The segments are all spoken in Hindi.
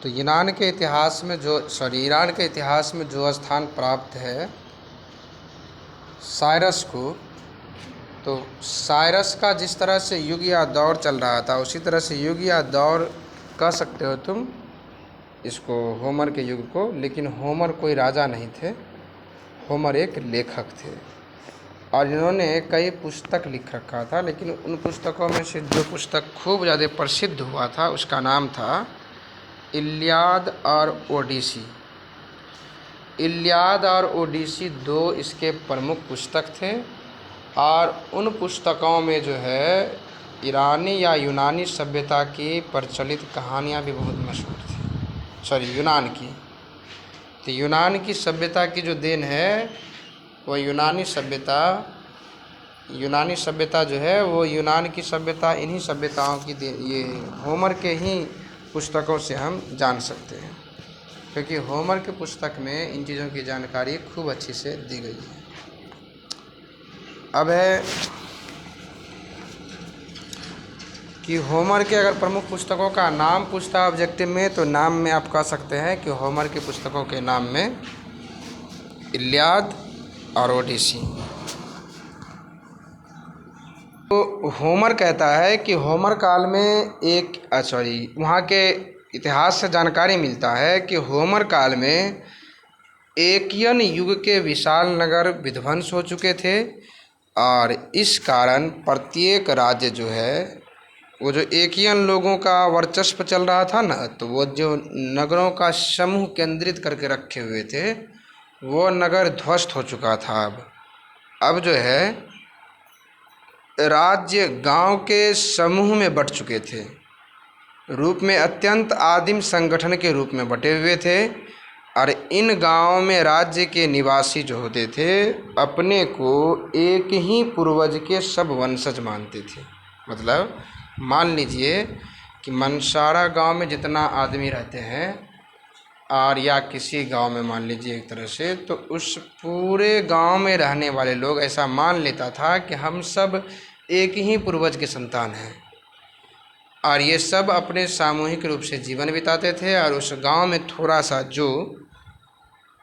तो ईरान के इतिहास में जो स्थान प्राप्त है साइरस को, तो साइरस का जिस तरह से युग या दौर चल रहा था उसी तरह से युग या दौर कह सकते हो तुम इसको, होमर के युग को। लेकिन होमर कोई राजा नहीं थे, होमर एक लेखक थे और इन्होंने कई पुस्तक लिख रखा था। लेकिन उन पुस्तकों में से जो पुस्तक खूब ज़्यादा प्रसिद्ध हुआ था उसका नाम था इलियाद और ओडिसी। इलियाद और ओडिसी दो इसके प्रमुख पुस्तक थे और उन पुस्तकों में जो है ईरानी या यूनानी सभ्यता की प्रचलित कहानियाँ भी बहुत मशहूर थी। यूनान की, तो यूनान की सभ्यता की जो देन है वो यूनानी सभ्यता जो है वो यूनान की सभ्यता, इन्हीं सभ्यताओं की ये होमर के ही पुस्तकों से हम जान सकते हैं, क्योंकि होमर के पुस्तक में इन चीज़ों की जानकारी खूब अच्छी से दी गई है। अब है कि होमर के अगर प्रमुख पुस्तकों का नाम पूछता है ऑब्जेक्टिव में, तो नाम में आप कह सकते हैं कि होमर की पुस्तकों के नाम में इलियाद और ओडिसी। तो होमर कहता है कि होमर काल में वहाँ के इतिहास से जानकारी मिलता है कि होमर काल में एकियन युग के विशाल नगर विध्वंस हो चुके थे और इस कारण प्रत्येक राज्य जो है, वो जो एकियन लोगों का वर्चस्व चल रहा था ना, तो वो जो नगरों का समूह केंद्रित करके रखे हुए थे वो नगर ध्वस्त हो चुका था। अब जो है राज्य गांव के समूह में बट चुके थे, रूप में अत्यंत आदिम संगठन के रूप में बटे हुए थे और इन गांवों में राज्य के निवासी जो होते थे अपने को एक ही पूर्वज के सब वंशज मानते थे। मतलब मान लीजिए कि मनसारा गांव में जितना आदमी रहते हैं और या किसी गांव में मान लीजिए एक तरह से, तो उस पूरे गांव में रहने वाले लोग ऐसा मान लेता था कि हम सब एक ही पूर्वज के संतान हैं और ये सब अपने सामूहिक रूप से जीवन बिताते थे और उस गांव में थोड़ा सा जो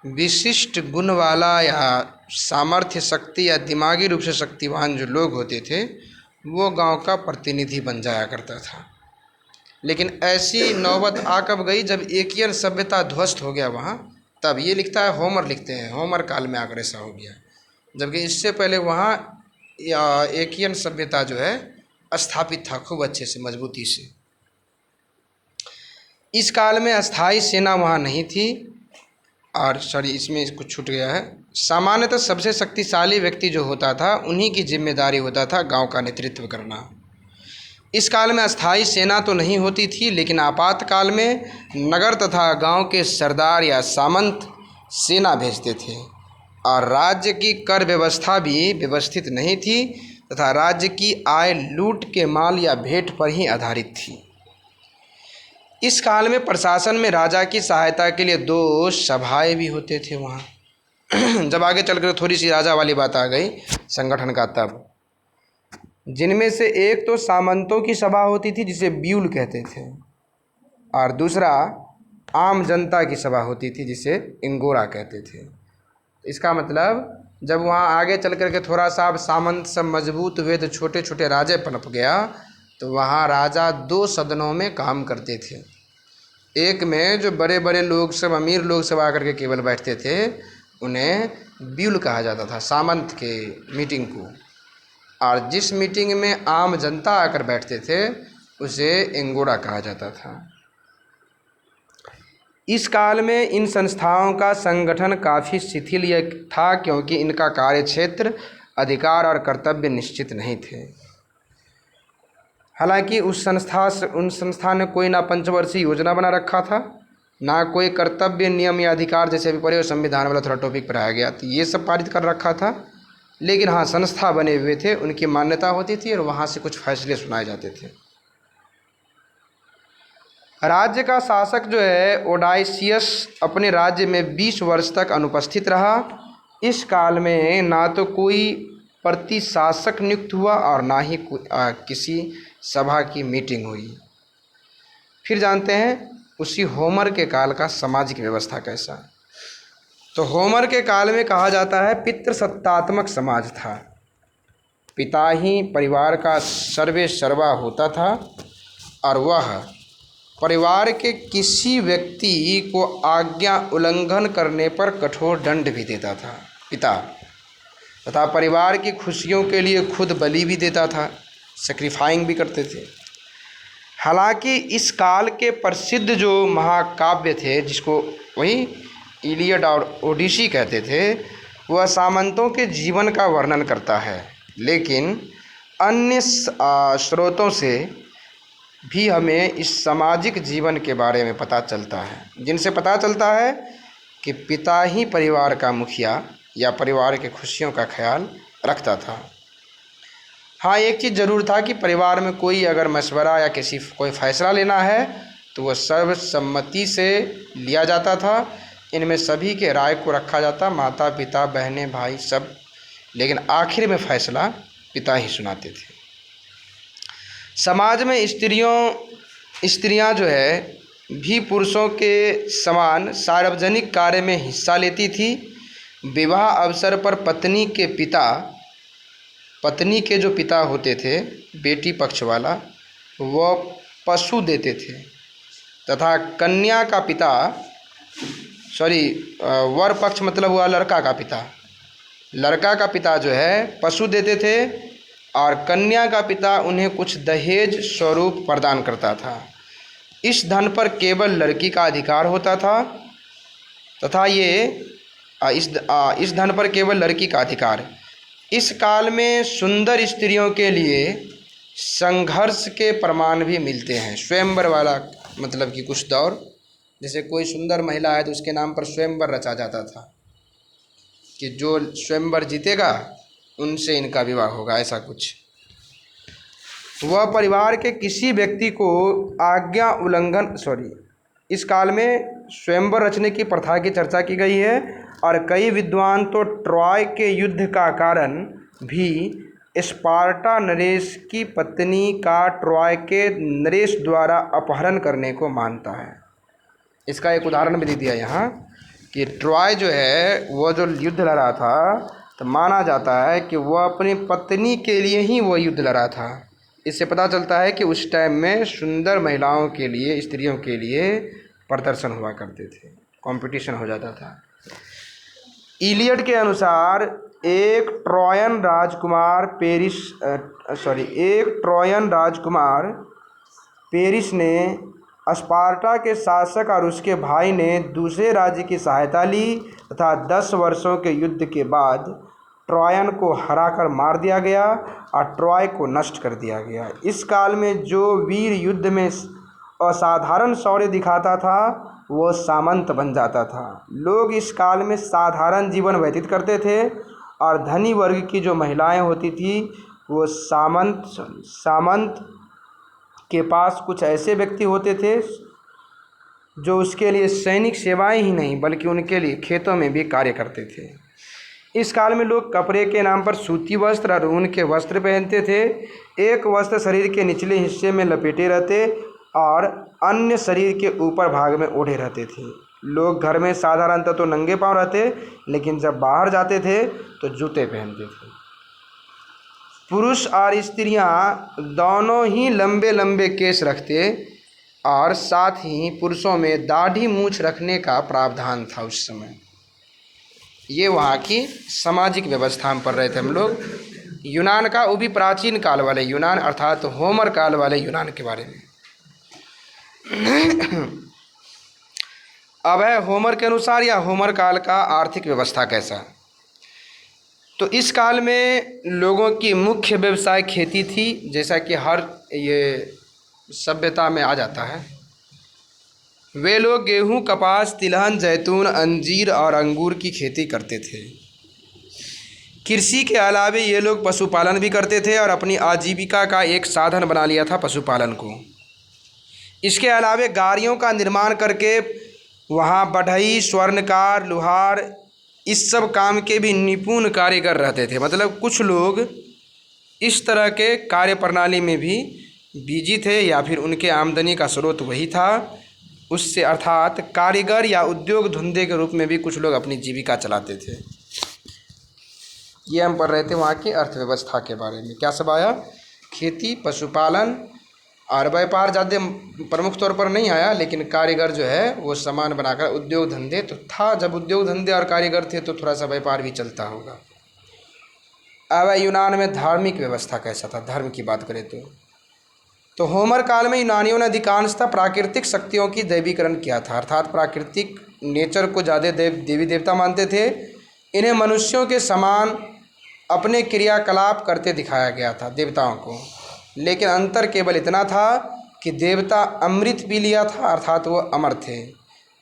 विशिष्ट गुण वाला या सामर्थ्य शक्ति या दिमागी रूप से शक्तिवान जो लोग होते थे वो गांव का प्रतिनिधि बन जाया करता था। लेकिन ऐसी नौबत आ कब गई जब एकियन सभ्यता ध्वस्त हो गया वहाँ, तब ये लिखता है होमर, लिखते हैं होमर काल में आकर ऐसा हो गया, जबकि इससे पहले वहाँ एकियन सभ्यता जो है स्थापित था खूब अच्छे से मजबूती से। इस काल में अस्थाई सेना वहाँ नहीं थी और इसमें कुछ छूट गया है। सामान्यतः सबसे शक्तिशाली व्यक्ति जो होता था उन्हीं की जिम्मेदारी होता था गांव का नेतृत्व करना। इस काल में अस्थाई सेना तो नहीं होती थी, लेकिन आपातकाल में नगर तथा गांव के सरदार या सामंत सेना भेजते थे और राज्य की कर व्यवस्था भी व्यवस्थित नहीं थी तथा राज्य की आय लूट के माल या भेंट पर ही आधारित थी। इस काल में प्रशासन में राजा की सहायता के लिए दो सभाएं भी होते थे वहाँ। जब आगे चलकर थोड़ी सी राजा वाली बात आ गई संगठन का, तब जिनमें से एक तो सामंतों की सभा होती थी जिसे ब्यूल कहते थे और दूसरा आम जनता की सभा होती थी जिसे इंगोरा कहते थे। इसका मतलब जब वहाँ आगे चल कर के थोड़ा सा अब सामंत सब मजबूत हुए तो छोटे छोटे राजे पनप गया, तो वहाँ राजा दो सदनों में काम करते थे। एक में जो बड़े बड़े लोग सब, अमीर लोग सब आकर के केवल बैठते थे, उन्हें ब्यूल कहा जाता था, सामंत के मीटिंग को, और जिस मीटिंग में आम जनता आकर बैठते थे उसे इंगोरा कहा जाता था। इस काल में इन संस्थाओं का संगठन काफ़ी शिथिल था क्योंकि इनका कार्यक्षेत्र, अधिकार और कर्तव्य निश्चित नहीं थे। हालांकि उन संस्था ने कोई ना पंचवर्षीय योजना बना रखा था, ना कोई कर्तव्य नियम या अधिकार, जैसे अभी पढ़े संविधान वाला थोड़ा टॉपिक पढ़ाया गया, तो ये सब पारित कर रखा था। लेकिन हाँ, संस्था बने हुए थे, उनकी मान्यता होती थी और वहाँ से कुछ फैसले सुनाए जाते थे। राज्य का शासक जो है ओडाइसियस अपने राज्य में 20 वर्ष तक अनुपस्थित रहा। इस काल में ना तो कोई प्रतिशासक नियुक्त हुआ और ना ही किसी सभा की मीटिंग हुई। फिर जानते हैं उसी होमर के काल का सामाजिक व्यवस्था कैसा। तो होमर के काल में कहा जाता है पितृसत्तात्मक समाज था। पिता ही परिवार का सर्वे सर्वा होता था और वह परिवार के किसी व्यक्ति को आज्ञा उल्लंघन करने पर कठोर दंड भी देता था पिता, तथा परिवार की खुशियों के लिए खुद बलि भी देता था, सेक्रीफाइंग भी करते थे। हालांकि इस काल के प्रसिद्ध जो महाकाव्य थे, जिसको वही इलियड और ओडिसी कहते थे, वह सामंतों के जीवन का वर्णन करता है, लेकिन अन्य स्रोतों से भी हमें इस सामाजिक जीवन के बारे में पता चलता है, जिनसे पता चलता है कि पिता ही परिवार का मुखिया या परिवार की खुशियों का ख्याल रखता था। हाँ, एक चीज़ ज़रूर था कि परिवार में कोई अगर मशवरा या कोई फैसला लेना है तो वह सर्वसम्मति से लिया जाता था। इनमें सभी के राय को रखा जाता, माता पिता बहनें भाई सब, लेकिन आखिर में फैसला पिता ही सुनाते थे। समाज में स्त्रियां जो है भी पुरुषों के समान सार्वजनिक कार्य में हिस्सा लेती थी। विवाह अवसर पर पत्नी के जो पिता होते थे, बेटी पक्ष वाला, वह पशु देते थे तथा कन्या का पिता वर पक्ष मतलब हुआ लड़का का पिता जो है पशु देते थे और कन्या का पिता उन्हें कुछ दहेज स्वरूप प्रदान करता था। इस धन पर केवल लड़की का अधिकार होता था तथा इस धन पर केवल लड़की का अधिकार। इस काल में सुंदर स्त्रियों के लिए संघर्ष के प्रमाण भी मिलते हैं। स्वयंवर वाला मतलब कि कुछ दौर, जैसे कोई सुंदर महिला है तो उसके नाम पर स्वयंवर रचा जाता था कि जो स्वयंवर जीतेगा उनसे इनका विवाह होगा, ऐसा कुछ। वह परिवार के किसी व्यक्ति को आज्ञा उल्लंघन इस काल में स्वयंवर रचने की प्रथा की चर्चा की गई है और कई विद्वान तो ट्रॉय के युद्ध का कारण भी स्पार्टा नरेश की पत्नी का ट्रॉय के नरेश द्वारा अपहरण करने को मानता है। इसका एक उदाहरण भी दे दिया यहाँ कि ट्रॉय जो है वह जो युद्ध लड़ा था, तो माना जाता है कि वह अपनी पत्नी के लिए ही वह युद्ध लड़ा था। इससे पता चलता है कि उस टाइम में सुंदर महिलाओं के लिए, स्त्रियों के लिए प्रदर्शन हुआ करते थे, कंपटीशन हो जाता था। इलियड के अनुसार एक ट्रोयन राजकुमार पेरिस ने स्पार्टा के शासक और उसके भाई ने दूसरे राज्य की सहायता ली तथा 10 वर्षों के युद्ध के बाद ट्रोयन को हराकर मार दिया गया और ट्रॉय को नष्ट कर दिया गया। इस काल में जो वीर युद्ध में असाधारण शौर्य दिखाता था वो सामंत बन जाता था। लोग इस काल में साधारण जीवन व्यतीत करते थे और धनी वर्ग की जो महिलाएं होती थी वो सामंत के पास कुछ ऐसे व्यक्ति होते थे जो उसके लिए सैनिक सेवाएं ही नहीं बल्कि उनके लिए खेतों में भी कार्य करते थे। इस काल में लोग कपड़े के नाम पर सूती वस्त्र और ऊन के वस्त्र पहनते थे। एक वस्त्र शरीर के निचले हिस्से में लपेटे रहते और अन्य शरीर के ऊपर भाग में ओढ़े रहते थे। लोग घर में साधारणतः तो नंगे पांव रहते, लेकिन जब बाहर जाते थे तो जूते पहनते थे। पुरुष और स्त्रियां दोनों ही लंबे लंबे केस रखते और साथ ही पुरुषों में दाढ़ी मूछ रखने का प्रावधान था उस समय। ये वहाँ की सामाजिक व्यवस्था में पढ़ रहे थे हम लोग। यूनान का, वो भी प्राचीन काल वाले यूनान अर्थात होमर काल वाले यूनान के बारे में। अब है होमर के अनुसार या होमर काल का आर्थिक व्यवस्था कैसा। तो इस काल में लोगों की मुख्य व्यवसाय खेती थी, जैसा कि हर ये सभ्यता में आ जाता है। वे लोग गेहूं, कपास, तिलहन, जैतून, अंजीर और अंगूर की खेती करते थे। कृषि के अलावे ये लोग पशुपालन भी करते थे और अपनी आजीविका का एक साधन बना लिया था पशुपालन को। इसके अलावे गाड़ियों का निर्माण करके वहाँ बढ़ई, स्वर्णकार, लुहार, इस सब काम के भी निपुण कारीगर रहते थे। मतलब कुछ लोग इस तरह के कार्य प्रणाली में भी बिजी थे या फिर उनके आमदनी का स्रोत वही था। उससे अर्थात कारीगर या उद्योग धंधे के रूप में भी कुछ लोग अपनी जीविका चलाते थे। ये हम पढ़ रहे थे वहाँ की अर्थव्यवस्था के बारे में। क्या सब आया? खेती, पशुपालन और व्यापार ज़्यादा प्रमुख तौर पर नहीं आया, लेकिन कारीगर जो है वो सामान बनाकर, उद्योग धंधे तो था। जब उद्योग धंधे और कारीगर थे तो थोड़ा सा व्यापार भी चलता होगा। अब यूनान में धार्मिक व्यवस्था कैसा था? धर्म की बात करें तो होमर काल में यूनानियों ने अधिकांशतः प्राकृतिक शक्तियों की दैवीकरण किया था, अर्थात प्राकृतिक नेचर को ज़्यादा देवी देवता मानते थे। इन्हें मनुष्यों के समान अपने क्रियाकलाप करते दिखाया गया था देवताओं को, लेकिन अंतर केवल इतना था कि देवता अमृत पी लिया था, अर्थात वो अमर थे।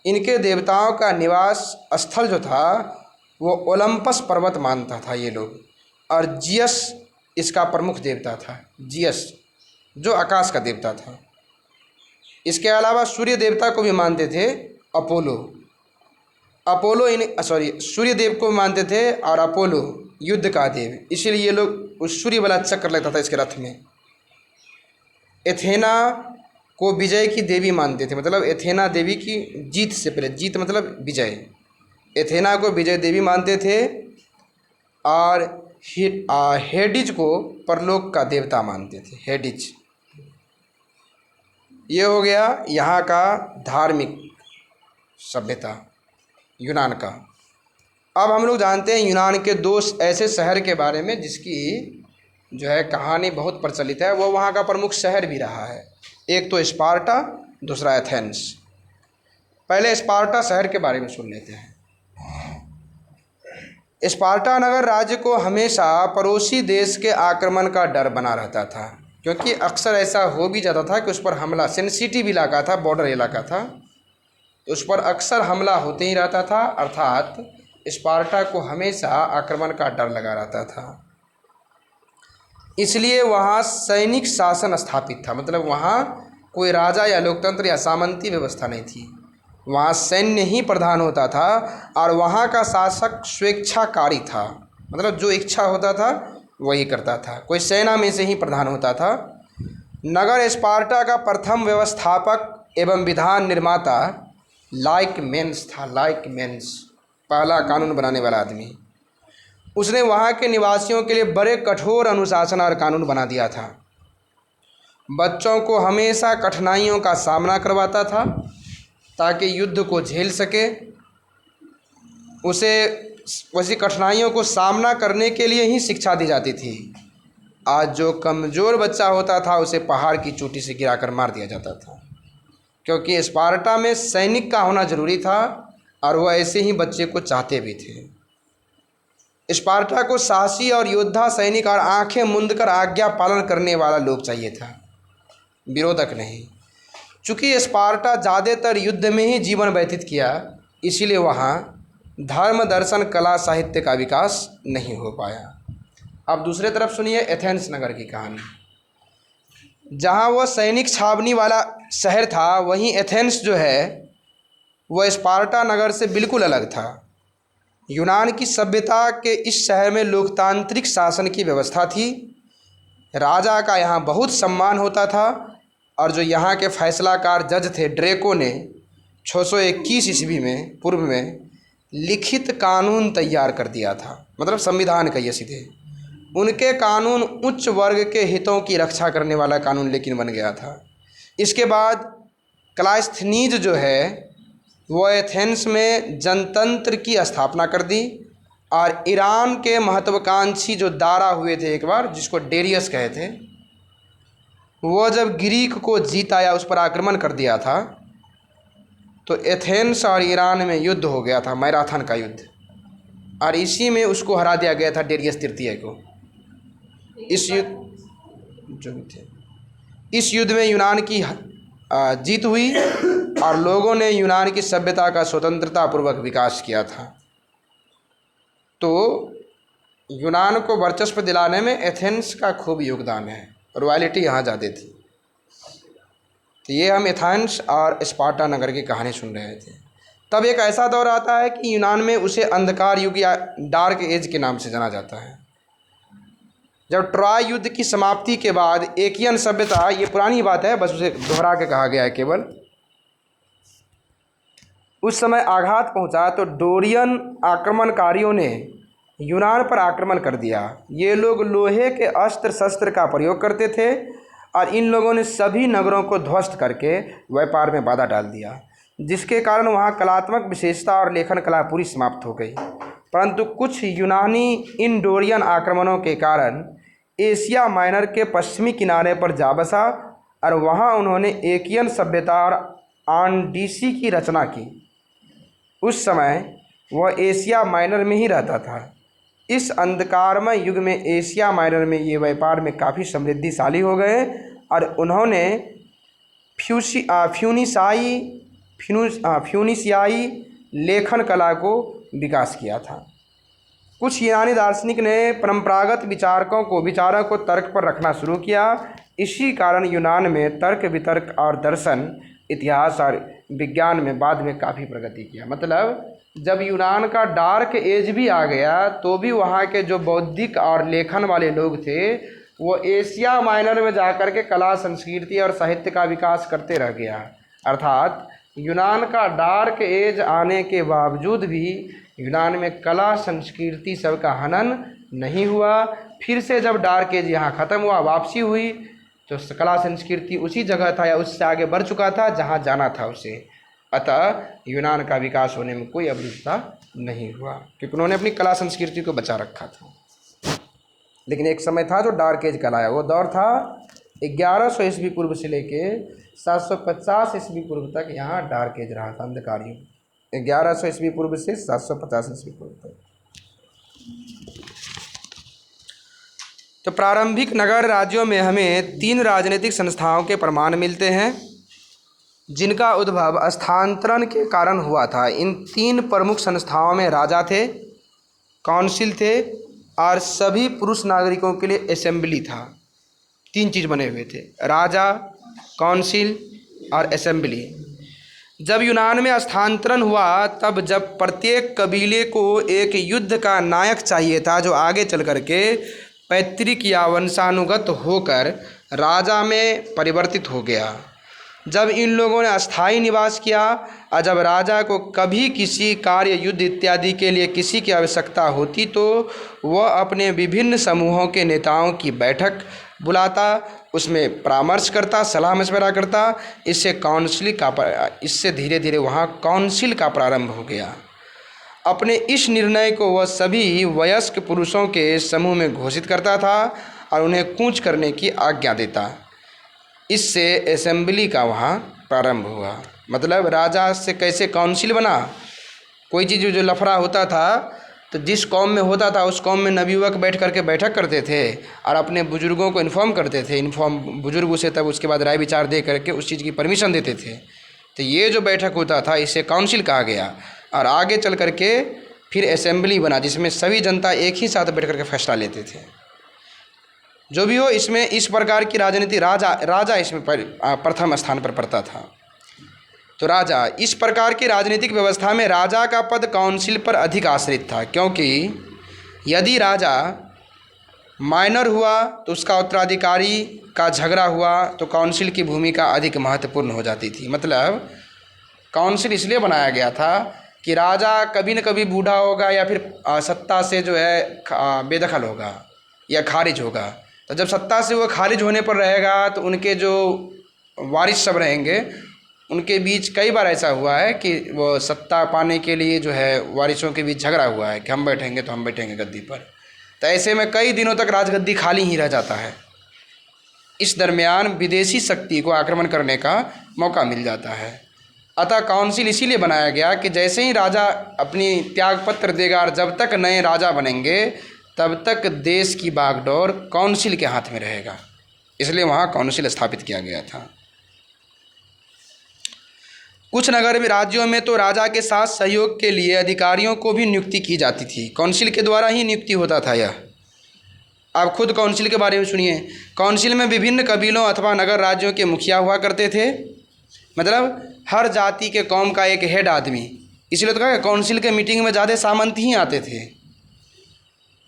इनके देवताओं का निवास स्थल जो था वो ओलंपस पर्वत मानता था ये लोग, और जियस इसका प्रमुख देवता था, जियस जो आकाश का देवता था। इसके अलावा सूर्य देवता को भी मानते थे, सूर्य देव को मानते थे, और अपोलो युद्ध का देव, इसीलिए ये लोग उस सूर्य वाला चक्र लगता था इसके रथ में। एथेना को विजय की देवी मानते थे, मतलब एथेना देवी की जीत से पहले, जीत मतलब विजय, एथेना को विजय देवी मानते थे। और हेडिज को परलोक का देवता मानते थे, हेडिज। ये हो गया यहाँ का धार्मिक सभ्यता यूनान का। अब हम लोग जानते हैं यूनान के दो ऐसे शहर के बारे में जिसकी जो है कहानी बहुत प्रचलित है, वो वहाँ का प्रमुख शहर भी रहा है। एक तो स्पार्टा, दूसरा एथेंस। पहले स्पार्टा शहर के बारे में सुन लेते हैं। स्पार्टा नगर राज्य को हमेशा पड़ोसी देश के आक्रमण का डर बना रहता था, क्योंकि अक्सर ऐसा हो भी जाता था कि उस पर हमला, सेंसिटिव इलाका था, बॉर्डर इलाका था, तो उस पर अक्सर हमला होते ही रहता था, अर्थात स्पार्टा को हमेशा आक्रमण का डर लगा रहता था। इसलिए वहाँ सैनिक शासन स्थापित था, मतलब वहाँ कोई राजा या लोकतंत्र या सामंती व्यवस्था नहीं थी, वहाँ सैन्य ही प्रधान होता था, और वहाँ का शासक स्वेच्छाकारी था, मतलब जो इच्छा होता था वही करता था, कोई सेना में से ही प्रधान होता था। नगर स्पार्टा का प्रथम व्यवस्थापक एवं विधान निर्माता लाइकमेन्स था, लाइकमेन्स, पहला कानून बनाने वाला आदमी। उसने वहाँ के निवासियों के लिए बड़े कठोर अनुशासन और कानून बना दिया था। बच्चों को हमेशा कठिनाइयों का सामना करवाता था ताकि युद्ध को झेल सके। उसे वैसी कठिनाइयों को सामना करने के लिए ही शिक्षा दी जाती थी। आज जो कमज़ोर बच्चा होता था उसे पहाड़ की चोटी से गिराकर मार दिया जाता था, क्योंकि स्पार्टा में सैनिक का होना जरूरी था, और वह ऐसे ही बच्चे को चाहते भी थे। स्पार्टा को साहसी और योद्धा सैनिक और आंखें मूंद कर आज्ञा पालन करने वाला लोग चाहिए था, विरोधक नहीं। चूँकि स्पार्टा ज़्यादातर युद्ध में ही जीवन व्यतीत किया, इसीलिए वहाँ धर्म, दर्शन, कला, साहित्य का विकास नहीं हो पाया। अब दूसरे तरफ सुनिए एथेंस नगर की कहानी। जहाँ वह सैनिक छावनी वाला शहर था, वहीं एथेंस जो है वह स्पार्टा नगर से बिल्कुल अलग था। यूनान की सभ्यता के इस शहर में लोकतांत्रिक शासन की व्यवस्था थी। राजा का यहाँ बहुत सम्मान होता था, और जो यहाँ के फैसलाकार जज थे ड्रेको ने 621 ईस्वी में पूर्व में लिखित कानून तैयार कर दिया था, मतलब संविधान कहिए सीधे। उनके कानून उच्च वर्ग के हितों की रक्षा करने वाला कानून लेकिन बन गया था। इसके बाद क्लाइस्थनीज जो है वो एथेंस में जनतंत्र की स्थापना कर दी, और ईरान के महत्वाकांक्षी जो दारा हुए थे एक बार, जिसको डेरियस कहे थे, वो जब ग्रीक को जीत आया, उस पर आक्रमण कर दिया था, तो एथेंस और ईरान में युद्ध हो गया था, मैराथन का युद्ध, और इसी में उसको हरा दिया गया था डेरियस तृतीय को। इस युद्ध में यूनान की जीत हुई, और लोगों ने यूनान की सभ्यता का स्वतंत्रता पूर्वक विकास किया था। तो यूनान को वर्चस्व दिलाने में एथेंस का खूब योगदान है, रॉयल्टी यहाँ ज़्यादा थी। तो ये हम एथेंस और स्पार्टा नगर की कहानी सुन रहे थे। तब एक ऐसा दौर आता है कि यूनान में उसे अंधकार युग या डार्क एज के नाम से जाना जाता है। जब ट्रॉय युद्ध की समाप्ति के बाद एकियन सभ्यता, ये पुरानी बात है, बस उसे दोहरा के कहा गया है केवल, उस समय आघात पहुंचा तो डोरियन आक्रमणकारियों ने यूनान पर आक्रमण कर दिया। ये लोग लोहे के अस्त्र शस्त्र का प्रयोग करते थे और इन लोगों ने सभी नगरों को ध्वस्त करके व्यापार में बाधा डाल दिया, जिसके कारण वहाँ कलात्मक विशेषता और लेखन कला पूरी समाप्त हो गई। परंतु कुछ यूनानी इन डोरियन आक्रमणों के कारण एशिया माइनर के पश्चिमी किनारे पर जा बसा और वहाँ उन्होंने एकियन सभ्यता और आंडीसी की रचना की। उस समय वह एशिया माइनर में ही रहता था। इस अंधकारमय युग में एशिया माइनर में ये व्यापार में काफ़ी समृद्धिशाली हो गए और उन्होंने फ्यूनिशियाई लेखन कला को विकास किया था। कुछ यूनानी दार्शनिक ने परंपरागत विचारों को तर्क पर रखना शुरू किया। इसी कारण यूनान में तर्क वितर्क और दर्शन, इतिहास और विज्ञान में बाद में काफ़ी प्रगति किया। मतलब जब यूनान का डार्क एज भी आ गया तो भी वहाँ के जो बौद्धिक और लेखन वाले लोग थे वो एशिया माइनर में जाकर के कला, संस्कृति और साहित्य का विकास करते रह गया। अर्थात यूनान का डार्क एज आने के बावजूद भी यूनान में कला, संस्कृति सब का हनन नहीं हुआ। फिर से जब डार्क एज यहाँ ख़त्म हुआ, वापसी हुई, तो कला संस्कृति उसी जगह था या उससे आगे बढ़ चुका था जहाँ जाना था उसे। अतः यूनान का विकास होने में कोई अवरुद्धता नहीं हुआ, क्योंकि उन्होंने अपनी कला संस्कृति को बचा रखा था। लेकिन एक समय था जो डार्क एज कहलाया। वो दौर था 1100 ईस्वी पूर्व से लेके 750 ईस्वी पूर्व तक यहाँ डार्क एज रहा था, अंधकार युग। 1100 ईस्वी पूर्व से 750 ईस्वी पूर्व तक। तो प्रारंभिक नगर राज्यों में हमें 3 राजनीतिक संस्थाओं के प्रमाण मिलते हैं जिनका उद्भव स्थानांतरण के कारण हुआ था। इन 3 प्रमुख संस्थाओं में राजा थे, काउंसिल थे और सभी पुरुष नागरिकों के लिए असेंबली था। 3 चीज़ बने हुए थे, राजा, काउंसिल और असेंबली। जब यूनान में स्थानांतरण हुआ तब जब प्रत्येक कबीले को एक युद्ध का नायक चाहिए था जो आगे चल कर के पैतृक या वंशानुगत होकर राजा में परिवर्तित हो गया। जब इन लोगों ने अस्थायी निवास किया और जब राजा को कभी किसी कार्य, युद्ध इत्यादि के लिए किसी की आवश्यकता होती तो वह अपने विभिन्न समूहों के नेताओं की बैठक बुलाता, उसमें परामर्श करता, सलाह मशवरा करता। इससे धीरे धीरे वहाँ काउंसिल का प्रारंभ हो गया। अपने इस निर्णय को वह सभी वयस्क पुरुषों के समूह में घोषित करता था और उन्हें कूच करने की आज्ञा देता। इससे असेंबली का वहाँ प्रारंभ हुआ। मतलब राजा से कैसे काउंसिल बना। कोई चीज़ जो लफड़ा होता था तो जिस कौम में होता था उस कौम में नवयुवक बैठ करके बैठक करते थे और अपने बुजुर्गों को इन्फॉर्म करते थे। बुजुर्ग उसे तब उसके बाद राय विचार दे करके उस चीज़ की परमिशन देते थे। तो ये जो बैठक होता था इसे काउंसिल कहा गया। और आगे चल करके फिर असेंबली बना जिसमें सभी जनता एक ही साथ बैठ करके फैसला लेते थे। जो भी हो, इसमें इस प्रकार की राजनीति राजा इसमें प्रथम स्थान पर पड़ता था। तो राजा, इस प्रकार की राजनीतिक व्यवस्था में राजा का पद काउंसिल पर अधिक आश्रित था, क्योंकि यदि राजा माइनर हुआ तो उसका उत्तराधिकारी का झगड़ा हुआ तो काउंसिल की भूमिका अधिक महत्वपूर्ण हो जाती थी। मतलब काउंसिल इसलिए बनाया गया था कि राजा कभी न कभी बूढ़ा होगा या फिर सत्ता से जो है बेदखल होगा या खारिज होगा। तो जब सत्ता से वो खारिज होने पर रहेगा तो उनके जो वारिस सब रहेंगे उनके बीच कई बार ऐसा हुआ है कि वो सत्ता पाने के लिए जो है वारिसों के बीच झगड़ा हुआ है कि हम बैठेंगे तो हम बैठेंगे गद्दी पर। तो ऐसे में कई दिनों तक राजगद्दी खाली ही रह जाता है। इस दरमियान विदेशी शक्ति को आक्रमण करने का मौका मिल जाता है। अतः काउंसिल इसीलिए बनाया गया कि जैसे ही राजा अपनी त्यागपत्र देगा और जब तक नए राजा बनेंगे तब तक देश की बागडोर काउंसिल के हाथ में रहेगा। इसलिए वहाँ काउंसिल स्थापित किया गया था। कुछ नगर में राज्यों में तो राजा के साथ सहयोग के लिए अधिकारियों को भी नियुक्ति की जाती थी। काउंसिल के द्वारा ही नियुक्ति होता था यह। आप खुद काउंसिल के बारे में सुनिए। काउंसिल में विभिन्न कबीलों अथवा नगर राज्यों के मुखिया हुआ करते थे। मतलब हर जाति के कौम का एक हेड आदमी। इसलिए तो कहा काउंसिल के मीटिंग में ज़्यादा सामंत ही आते थे।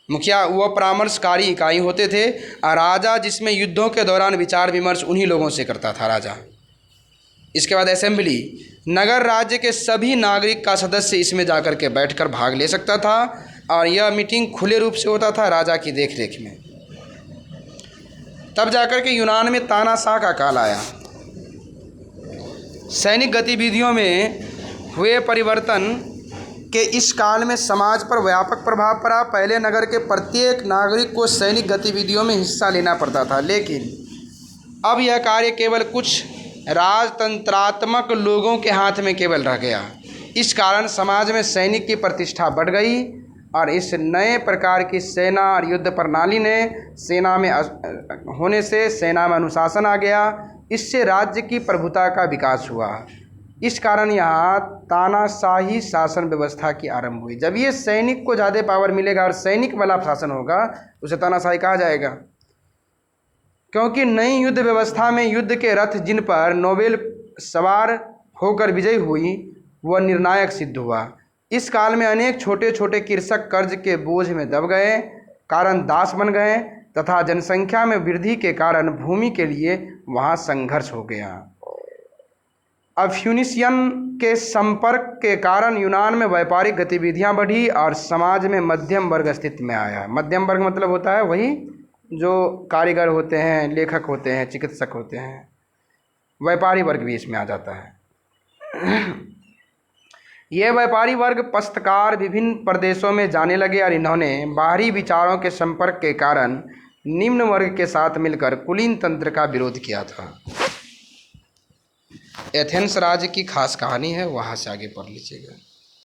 मुखिया वह परामर्शकारी इकाई होते थे और राजा जिसमें युद्धों के दौरान विचार विमर्श उन्हीं लोगों से करता था राजा। इसके बाद असेंबली, नगर राज्य के सभी नागरिक का सदस्य इसमें जाकर के बैठकर भाग ले सकता था और यह मीटिंग खुले रूप से होता था राजा की देखरेख में। तब जाकर के यूनान में तानाशाह का काल आया। सैनिक गतिविधियों में हुए परिवर्तन के इस काल में समाज पर व्यापक प्रभाव पड़ा। पहले नगर के प्रत्येक नागरिक को सैनिक गतिविधियों में हिस्सा लेना पड़ता था, लेकिन अब यह कार्य केवल कुछ राजतंत्रात्मक लोगों के हाथ में केवल रह गया। इस कारण समाज में सैनिक की प्रतिष्ठा बढ़ गई और इस नए प्रकार की सेना और युद्ध प्रणाली ने सेना में होने से सेना में अनुशासन आ गया। इससे राज्य की प्रभुता का विकास हुआ। इस कारण यहाँ तानाशाही शासन व्यवस्था की आरंभ हुई। जब ये सैनिक को ज़्यादा पावर मिलेगा और सैनिक वाला शासन होगा, उसे तानाशाही कहा जाएगा। क्योंकि नई युद्ध व्यवस्था में युद्ध के रथ जिन पर नोबेल सवार होकर विजयी हुई वह निर्णायक सिद्ध हुआ। इस काल में अनेक छोटे छोटे कृषक कर्ज के बोझ में दब गए, कारण दास बन गए तथा जनसंख्या में वृद्धि के कारण भूमि के लिए वहाँ संघर्ष हो गया। अब फ्यूनिशियन के संपर्क के कारण यूनान में व्यापारिक गतिविधियां बढ़ी और समाज में मध्यम वर्ग अस्तित्व में आया। मध्यम वर्ग मतलब होता है वही जो कारीगर होते हैं, लेखक होते हैं, चिकित्सक होते हैं। व्यापारी वर्ग भी इसमें आ जाता है। ये व्यापारी वर्ग पस्तकार विभिन्न प्रदेशों में जाने लगे और इन्होंने बाहरी विचारों के संपर्क के कारण निम्न वर्ग के साथ मिलकर कुलीन तंत्र का विरोध किया था। एथेंस राज्य की खास कहानी है, वहाँ से आगे पढ़ लीजिएगा।